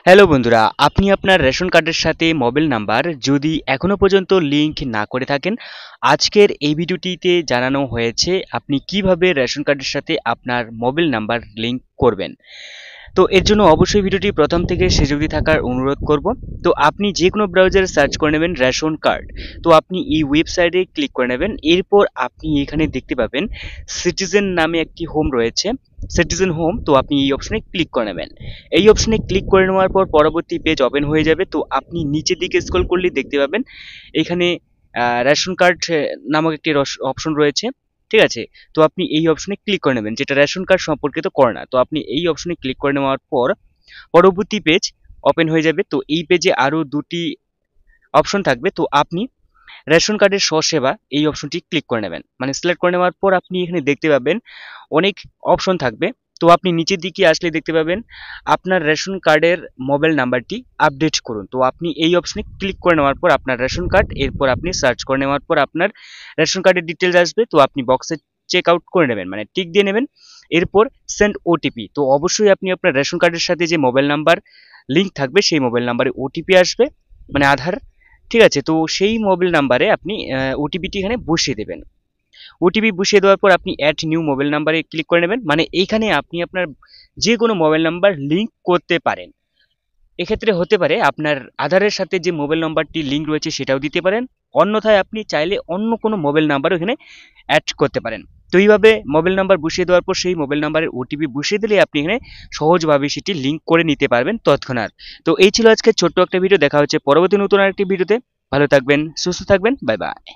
Hello বন্ধুরা, আপনি আপনার রেশন কার্ডের সাথে মোবাইল নাম্বার যদি এখনো পর্যন্ত লিংক না করে থাকেন, আজকের এই ভিডিওটিতে জানানো হয়েছে আপনি কিভাবে রেশন কার্ডের সাথে আপনার মোবাইল নাম্বার লিংক করবেন। তো এর জন্য অবশ্যই ভিডিওটি প্রথম থেকে শেষ অবধি থাকার অনুরোধ করব। তো আপনি যে কোনো ব্রাউজারে সার্চ করে নেবেন রেশন কার্ড। তো আপনি এই ওয়েবসাইটে ক্লিক করে নেবেন। এরপর আপনি এখানে দেখতে পাবেন সিটিজেন নামে একটি হোম রয়েছে, সিটিজেন হোম। তো আপনি এই অপশনে ক্লিক করে নেবেন। এই অপশনে ক্লিক করে নেওয়ার পর পরবর্তী পেজ ওপেন হয়ে যাবে। তো আপনি নিচের দিকে স্ক্রল করলেই দেখতে পাবেন এখানে রেশন কার্ড নামক একটি অপশন রয়েছে। ঠিক আছে, তো আপনি এই অপশনে ক্লিক করে নেবেন, যেটা রেশন কার্ড সম্পর্কিত করোনা। তো আপনি এই অপশনে ক্লিক করে নেওয়ার পর পরবর্তী পেজ ওপেন হয়ে যাবে। তো এই পেজে আরো দুটি অপশন থাকবে। তো আপনি রেশন কার্ডের স্বসেবা এই অপশনটি ক্লিক করে নেবেন, মানে সিলেক্ট করে নেওয়ার পর আপনি এখানে দেখতে পাবেন অনেক অপশন থাকবে। তো আপনি নিচের দিকে আসলে দেখতে পাবেন আপনার রেশন কার্ডের মোবাইল নাম্বারটি আপডেট করুন। তো আপনি এই অপশনে ক্লিক করে নেওয়ার পর আপনার রেশন কার্ড, এরপর আপনি সার্চ করে নেওয়ার পর আপনার রেশন কার্ডের ডিটেলস আসবে। তো আপনি বক্সে চেক আউট করে নেবেন, মানে টিক দিয়ে নেবেন। এরপর সেন্ড ওটিপি। তো অবশ্যই আপনি আপনার রেশন কার্ডের সাথে যে মোবাইল নাম্বার লিঙ্ক থাকবে সেই মোবাইল নাম্বারে ওটিপি আসবে, মানে আধার। ঠিক আছে, তো সেই মোবাইল নাম্বারে আপনি ওটিপিটি এখানে বসিয়ে দেবেন। ওটিপি বসিয়ে দেওয়ার পর আপনি অ্যাড নিউ মোবাইল নাম্বারে ক্লিক করে নেবেন, মানে এইখানে আপনি আপনার যে কোনো মোবাইল নাম্বার লিঙ্ক করতে পারেন। এক্ষেত্রে হতে পারে আপনার আধারের সাথে যে মোবাইল নাম্বারটি লিঙ্ক রয়েছে সেটাও দিতে পারেন, অন্যথায় আপনি চাইলে অন্য কোনো মোবাইল নাম্বারও এখানে অ্যাড করতে পারেন। তো এইভাবে মোবাইল নাম্বার বসিয়ে দেওয়ার পর সেই মোবাইল নাম্বারের ওটিপি বসিয়ে দিলে আপনি এখানে সহজভাবে সেটি লিঙ্ক করে নিতে পারবেন তৎক্ষণাৎ। তো এই ছিল আজকে ছোট্ট একটা ভিডিও। দেখা হচ্ছে পরবর্তী নতুন আরেকটি ভিডিওতে। ভালো থাকবেন, সুস্থ থাকবেন, বাই বাই।